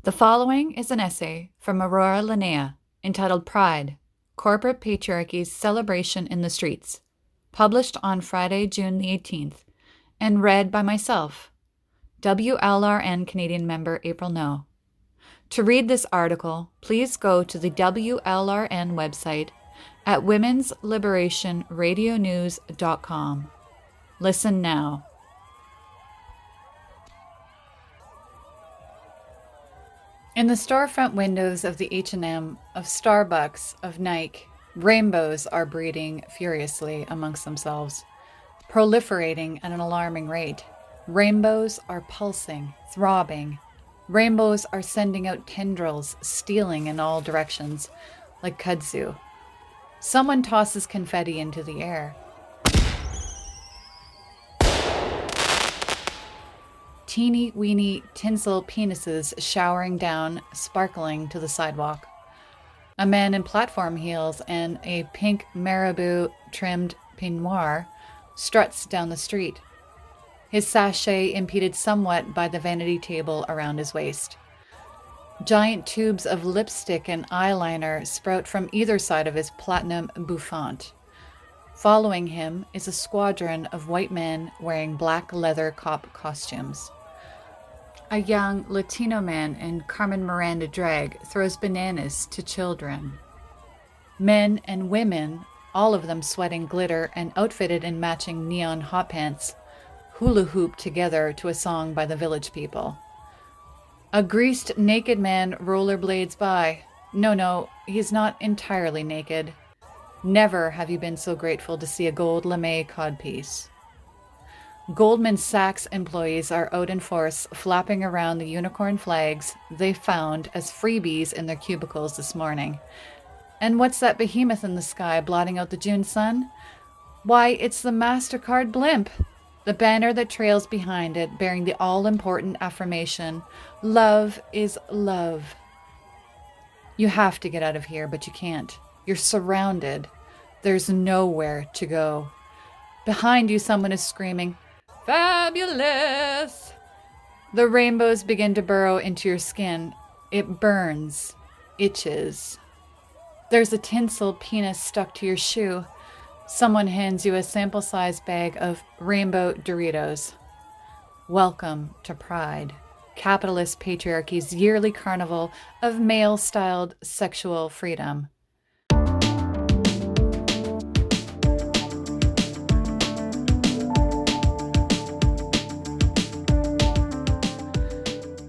The following is an essay from Aurora Linnea entitled Pride, Corporate Patriarchy's Celebration in the Streets, published on Friday, June the 18th, and read by myself, WLRN Canadian member April No. To read this article, please go to the WLRN website at womensliberationradionews.com. Listen now. In the storefront windows of the H&M, of Starbucks, of Nike, rainbows are breeding furiously amongst themselves, proliferating at an alarming rate. Rainbows are pulsing, throbbing. Rainbows are sending out tendrils, stealing in all directions, like kudzu. Someone tosses confetti into the air. Teeny-weeny tinsel penises showering down, sparkling to the sidewalk. A man in platform heels and a pink marabou-trimmed peignoir struts down the street, his sachet impeded somewhat by the vanity table around his waist. Giant tubes of lipstick and eyeliner sprout from either side of his platinum bouffant. Following him is a squadron of white men wearing black leather cop costumes. A young Latino man in Carmen Miranda drag throws bananas to children. Men and women, all of them sweating glitter and outfitted in matching neon hot pants, hula hoop together to a song by the Village People. A greased naked man rollerblades by. No, he's not entirely naked. Never have you been so grateful to see a gold lame codpiece. Goldman Sachs employees are out in force, flapping around the unicorn flags they found as freebies in their cubicles this morning. And what's that behemoth in the sky blotting out the June sun? Why, it's the MasterCard blimp, the banner that trails behind it, bearing the all-important affirmation, "Love is love." You have to get out of here, but you can't. You're surrounded. There's nowhere to go. Behind you, someone is screaming, "Fabulous!" The rainbows begin to burrow into your skin. It burns, itches. There's a tinsel penis stuck to your shoe. Someone hands you a sample-sized bag of rainbow Doritos. Welcome to Pride, capitalist patriarchy's yearly carnival of male-styled sexual freedom.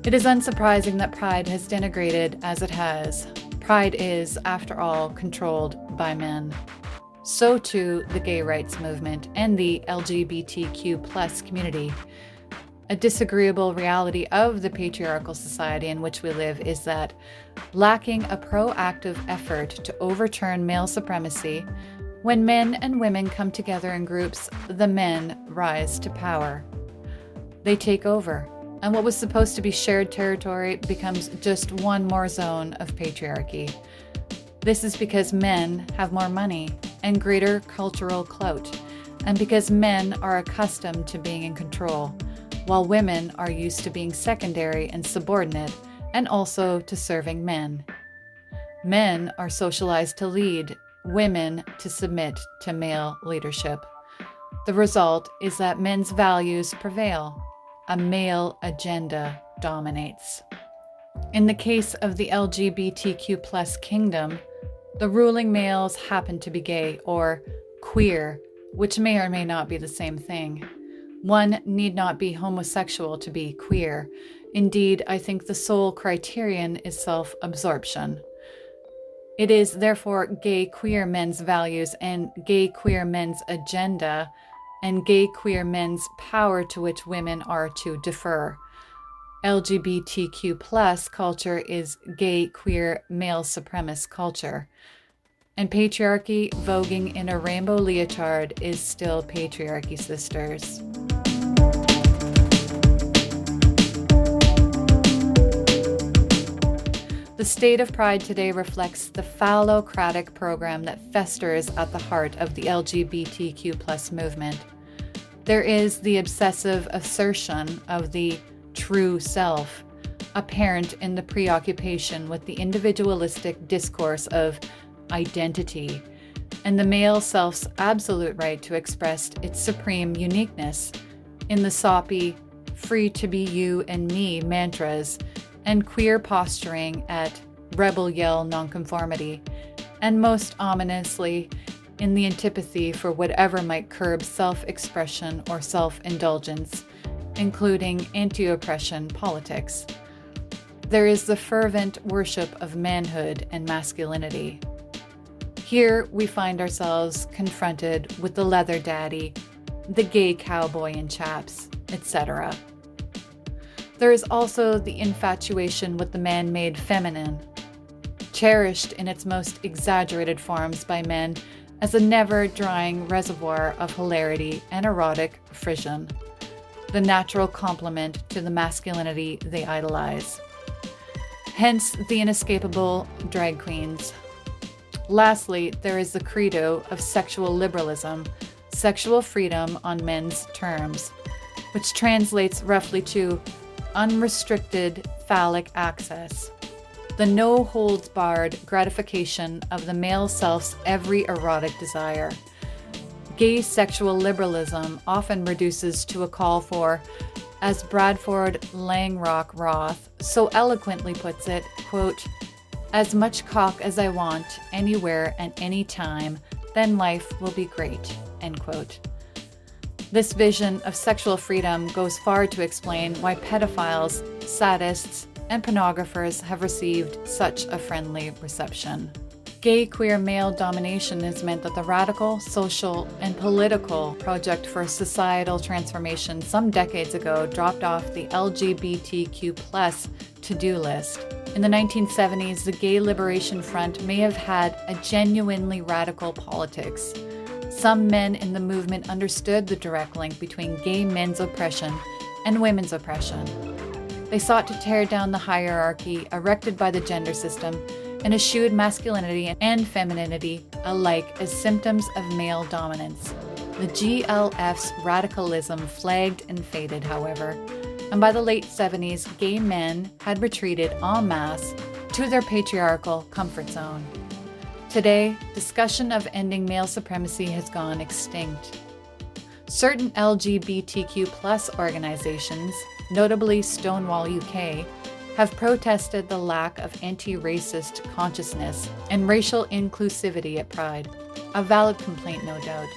It is unsurprising that Pride has denigrated as it has. Pride is, after all, controlled by men. So too the gay rights movement and the LGBTQ+ community. A disagreeable reality of the patriarchal society in which we live is that, lacking a proactive effort to overturn male supremacy, when men and women come together in groups, the men rise to power. They take over. And what was supposed to be shared territory becomes just one more zone of patriarchy. This is because men have more money and greater cultural clout, and because men are accustomed to being in control, while women are used to being secondary and subordinate, and also to serving men. Men are socialized to lead, women to submit to male leadership. The result is that men's values prevail. A male agenda dominates. In the case of the LGBTQ+ kingdom, the ruling males happen to be gay or queer, which may or may not be the same thing. One need not be homosexual to be queer. Indeed, I think the sole criterion is self-absorption. It is therefore gay queer men's values and gay queer men's agenda and gay queer men's power to which women are to defer. LGBTQ+ culture is gay queer male supremacist culture. And patriarchy voguing in a rainbow leotard is still patriarchy, sisters. The state of Pride today reflects the phallocratic program that festers at the heart of the LGBTQ+ movement. There is the obsessive assertion of the true self, apparent in the preoccupation with the individualistic discourse of identity and the male self's absolute right to express its supreme uniqueness in the soppy, free to be you and me mantras and queer posturing at rebel yell nonconformity, and most ominously, in the antipathy for whatever might curb self-expression or self-indulgence, including anti-oppression politics. There is the fervent worship of manhood and masculinity. Here we find ourselves confronted with the leather daddy, the gay cowboy in chaps, etc. There is also the infatuation with the man-made feminine, cherished in its most exaggerated forms by men as a never-drying reservoir of hilarity and erotic frisson, the natural complement to the masculinity they idolize. Hence the inescapable drag queens. Lastly, there is the credo of sexual liberalism, sexual freedom on men's terms, which translates roughly to unrestricted phallic access, the no-holds-barred gratification of the male self's every erotic desire. Gay sexual liberalism often reduces to a call for, as Bradford Langrock Roth so eloquently puts it, quote, "As much cock as I want, anywhere and any time, then life will be great," end quote. This vision of sexual freedom goes far to explain why pedophiles, sadists, and pornographers have received such a friendly reception. Gay queer male domination has meant that the radical, social, and political project for societal transformation some decades ago dropped off the LGBTQ+ to-do list. In the 1970s, the Gay Liberation Front may have had a genuinely radical politics. Some men in the movement understood the direct link between gay men's oppression and women's oppression. They sought to tear down the hierarchy erected by the gender system and eschewed masculinity and femininity alike as symptoms of male dominance. The GLF's radicalism flagged and faded, however, and by the late 70s, gay men had retreated en masse to their patriarchal comfort zone. Today, discussion of ending male supremacy has gone extinct. Certain LGBTQ+ organizations, notably Stonewall UK, have protested the lack of anti-racist consciousness and racial inclusivity at Pride, a valid complaint, no doubt.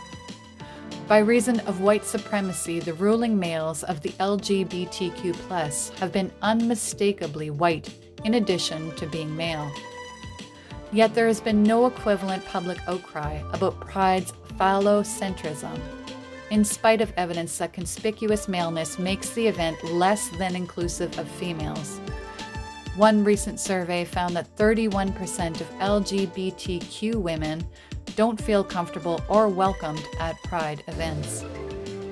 By reason of white supremacy, the ruling males of the LGBTQ+ have been unmistakably white in addition to being male. Yet there has been no equivalent public outcry about Pride's phallocentrism, in spite of evidence that conspicuous maleness makes the event less than inclusive of females. One recent survey found that 31% of LGBTQ women don't feel comfortable or welcomed at Pride events.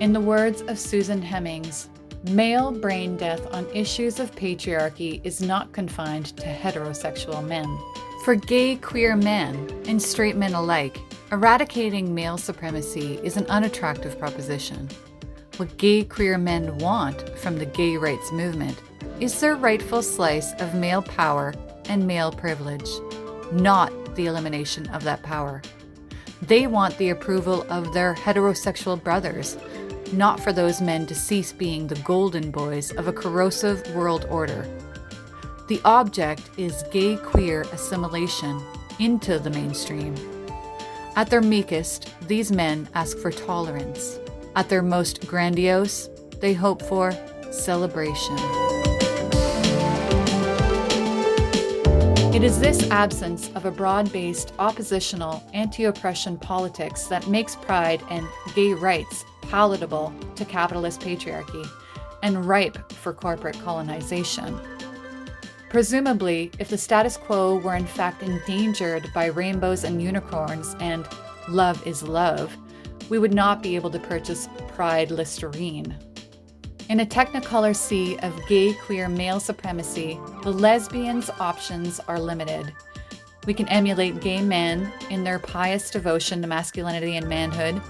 In the words of Susan Hemings, male brain death on issues of patriarchy is not confined to heterosexual men. For gay queer men and straight men alike, eradicating male supremacy is an unattractive proposition. What gay queer men want from the gay rights movement is their rightful slice of male power and male privilege, not the elimination of that power. They want the approval of their heterosexual brothers, not for those men to cease being the golden boys of a corrosive world order. The object is gay queer assimilation into the mainstream. At their meekest, these men ask for tolerance. At their most grandiose, they hope for celebration. It is this absence of a broad-based oppositional anti-oppression politics that makes Pride and gay rights palatable to capitalist patriarchy and ripe for corporate colonization. Presumably, if the status quo were in fact endangered by rainbows and unicorns and love is love, we would not be able to purchase Pride Listerine. In a technicolor sea of gay queer male supremacy, the lesbians' options are limited. We can emulate gay men in their pious devotion to masculinity and manhood,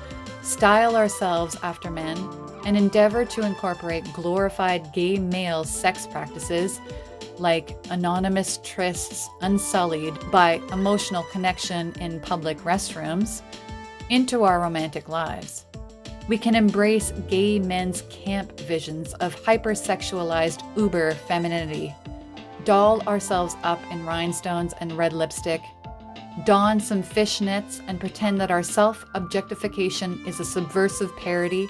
style ourselves after men, and endeavor to incorporate glorified gay male sex practices, like anonymous trysts unsullied by emotional connection in public restrooms, into our romantic lives. We can embrace gay men's camp visions of hypersexualized uber femininity, doll ourselves up in rhinestones and red lipstick, don some fishnets and pretend that our self-objectification is a subversive parody,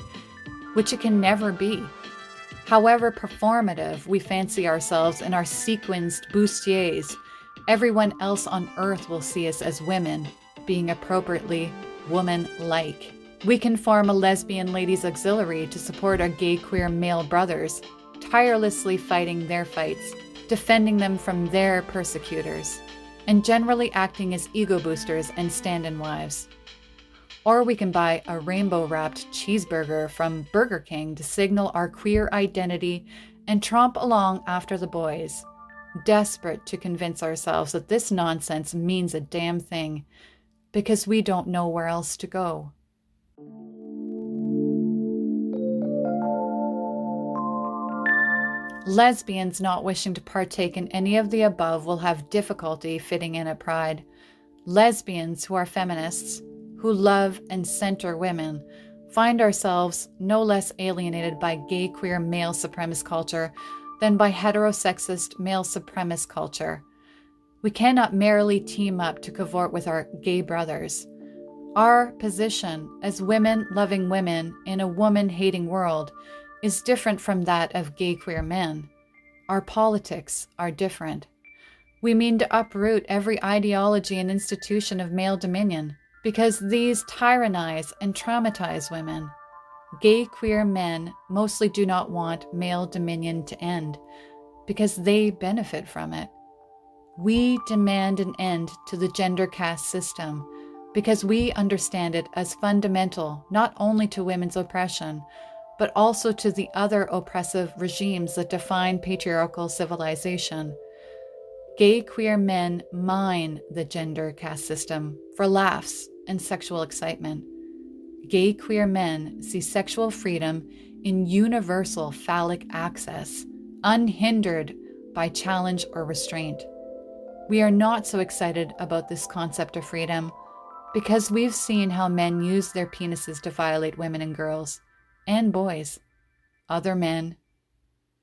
which it can never be. However performative we fancy ourselves in our sequenced bustiers, everyone else on earth will see us as women, being appropriately woman-like. We can form a lesbian ladies' auxiliary to support our gay queer male brothers, tirelessly fighting their fights, defending them from their persecutors, and generally acting as ego boosters and stand-in wives. Or we can buy a rainbow-wrapped cheeseburger from Burger King to signal our queer identity and tromp along after the boys, desperate to convince ourselves that this nonsense means a damn thing, because we don't know where else to go. Lesbians not wishing to partake in any of the above will have difficulty fitting in at Pride. Lesbians who are feminists, who love and center women, find ourselves no less alienated by gay queer male supremacist culture than by heterosexist male supremacist culture. We cannot merely team up to cavort with our gay brothers. Our position as women loving women in a woman-hating world is different from that of gay queer men. Our politics are different. We mean to uproot every ideology and institution of male dominion, because these tyrannize and traumatize women. Gay queer men mostly do not want male dominion to end, because they benefit from it. We demand an end to the gender caste system, because we understand it as fundamental not only to women's oppression, but also to the other oppressive regimes that define patriarchal civilization. Gay queer men mine the gender caste system for laughs and sexual excitement. Gay queer men see sexual freedom in universal phallic access, unhindered by challenge or restraint. We are not so excited about this concept of freedom because we've seen how men use their penises to violate women and girls, and boys, other men,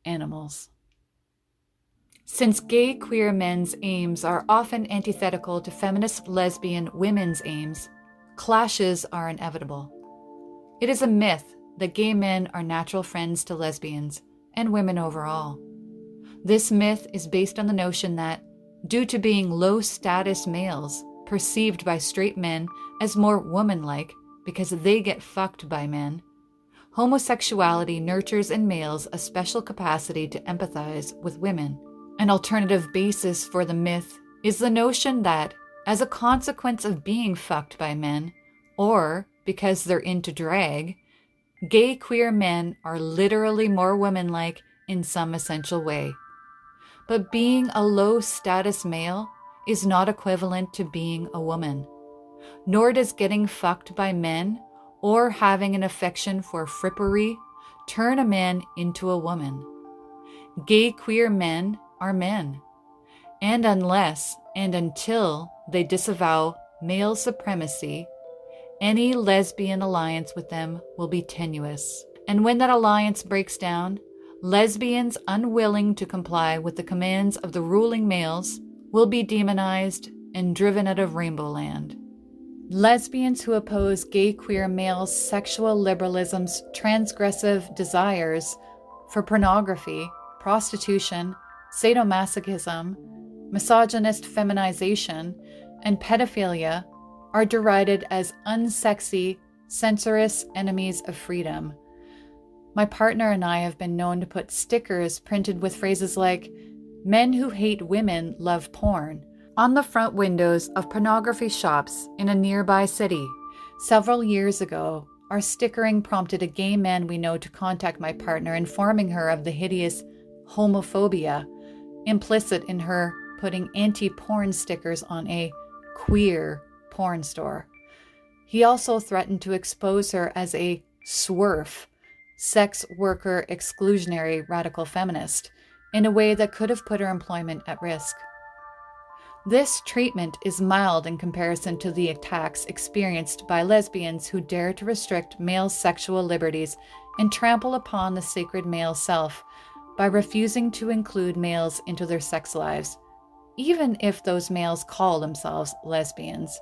animals. Since gay queer men's aims are often antithetical to feminist lesbian women's aims, clashes are inevitable. It is a myth that gay men are natural friends to lesbians and women overall. This myth is based on the notion that, due to being low-status males perceived by straight men as more woman-like because they get fucked by men, homosexuality nurtures in males a special capacity to empathize with women. An alternative basis for the myth is the notion that, as a consequence of being fucked by men, or because they're into drag, gay queer men are literally more woman-like in some essential way. But being a low-status male is not equivalent to being a woman, nor does getting fucked by men or having an affection for frippery turn a man into a woman. Gay queer men are men, and unless and until they disavow male supremacy, any lesbian alliance with them will be tenuous. And when that alliance breaks down, lesbians unwilling to comply with the commands of the ruling males will be demonized and driven out of Rainbow Land. Lesbians who oppose gay queer males' sexual liberalism's transgressive desires for pornography, prostitution, sadomasochism, misogynist feminization, and pedophilia are derided as unsexy, censorious enemies of freedom. My partner and I have been known to put stickers printed with phrases like, "Men who hate women love porn," on the front windows of pornography shops in a nearby city. Several years ago, our stickering prompted a gay man we know to contact my partner, informing her of the hideous homophobia implicit in her putting anti-porn stickers on a queer porn store. He also threatened to expose her as a SWERF, sex worker exclusionary radical feminist, in a way that could have put her employment at risk. This treatment is mild in comparison to the attacks experienced by lesbians who dare to restrict male sexual liberties and trample upon the sacred male self by refusing to include males into their sex lives, even if those males call themselves lesbians.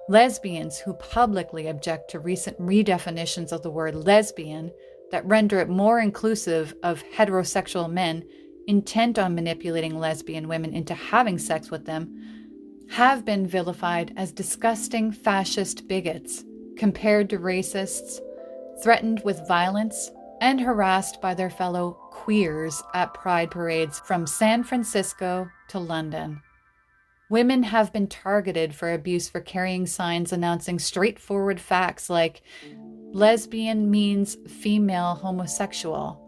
Lesbians who publicly object to recent redefinitions of the word lesbian that render it more inclusive of heterosexual men intent on manipulating lesbian women into having sex with them have been vilified as disgusting fascist bigots, compared to racists, threatened with violence, and harassed by their fellow queers at pride parades from San Francisco to London. Women have been targeted for abuse for carrying signs announcing straightforward facts like lesbian means female homosexual.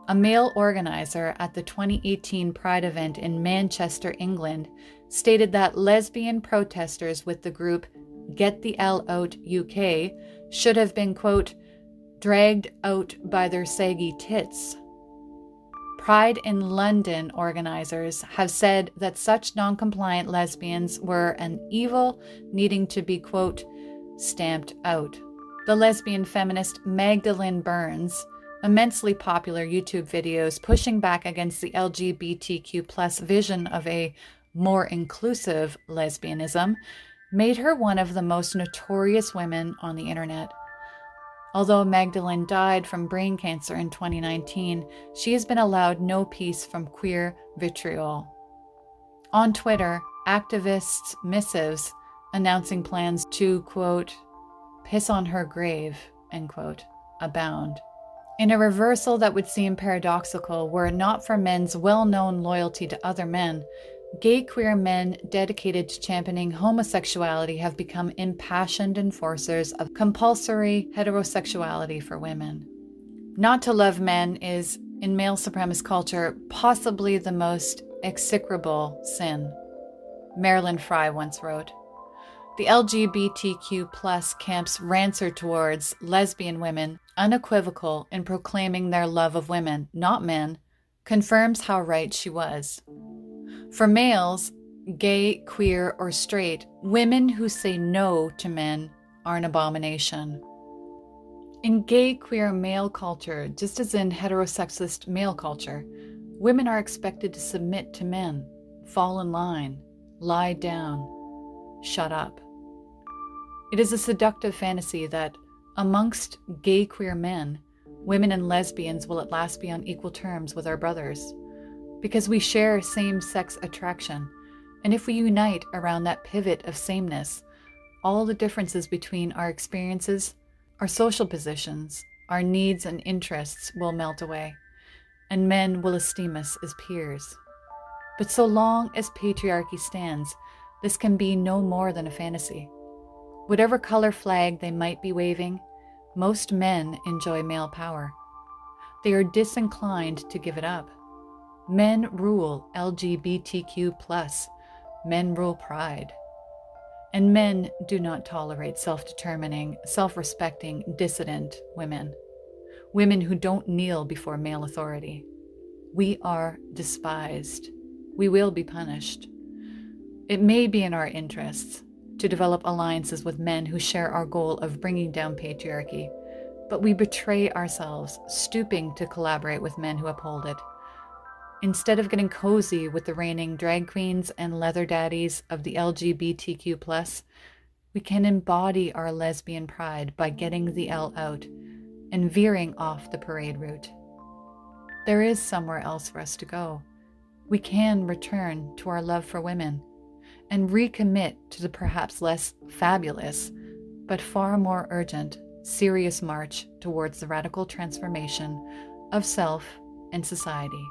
A male organizer at the 2018 Pride event in Manchester, England, stated that lesbian protesters with the group Get the L Out UK should have been, quote, dragged out by their saggy tits. Pride in London organizers have said that such non-compliant lesbians were an evil needing to be, quote, stamped out. The lesbian feminist Magdalene Burns, immensely popular YouTube videos pushing back against the LGBTQ plus vision of a more inclusive lesbianism, made her one of the most notorious women on the internet. Although Magdalene died from brain cancer in 2019, she has been allowed no peace from queer vitriol. On Twitter, activists' missives announcing plans to, quote, piss on her grave, end quote, abound. In a reversal that would seem paradoxical were it not for men's well-known loyalty to other men, gay queer men dedicated to championing homosexuality have become impassioned enforcers of compulsory heterosexuality for women. Not to love men is, in male supremacist culture, possibly the most execrable sin. Marilyn Frye once wrote, "The LGBTQ plus camp's answer towards lesbian women, unequivocal in proclaiming their love of women, not men, confirms how right she was. For males, gay, queer, or straight, women who say no to men are an abomination." In gay, queer male culture, just as in heterosexist male culture, women are expected to submit to men, fall in line, lie down, shut up. It is a seductive fantasy that, amongst gay queer men, women and lesbians will at last be on equal terms with our brothers, because we share same-sex attraction, and if we unite around that pivot of sameness, all the differences between our experiences, our social positions, our needs and interests will melt away, and men will esteem us as peers. But so long as patriarchy stands, this can be no more than a fantasy. Whatever color flag they might be waving, most men enjoy male power. They are disinclined to give it up. Men rule LGBTQ+, men rule pride. And men do not tolerate self-determining, self-respecting, dissident women. Women who don't kneel before male authority. We are despised. We will be punished. It may be in our interests to develop alliances with men who share our goal of bringing down patriarchy, but we betray ourselves, stooping to collaborate with men who uphold it. Instead of getting cozy with the reigning drag queens and leather daddies of the LGBTQ+, we can embody our lesbian pride by getting the L out and veering off the parade route. There is somewhere else for us to go. We can return to our love for women and recommit to the perhaps less fabulous, but far more urgent, serious march towards the radical transformation of self and society.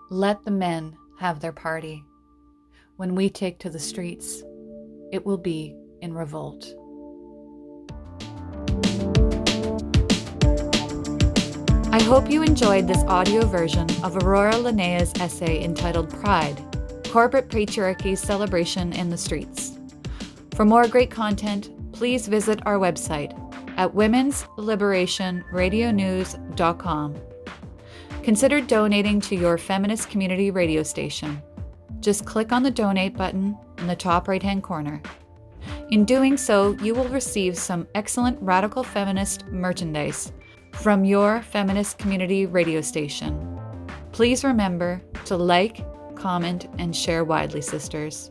Let the men have their party. When we take to the streets, it will be in revolt. I hope you enjoyed this audio version of Aurora Linnea's essay entitled Pride, Corporate Patriarchy's Celebration in the Streets. For more great content, please visit our website at womensliberationradionews.com. consider donating to your feminist community radio station. Just click on the donate button in the top right-hand corner. In doing so, you will receive some excellent radical feminist merchandise from your feminist community radio station. Please remember to like, comment, and share widely, sisters.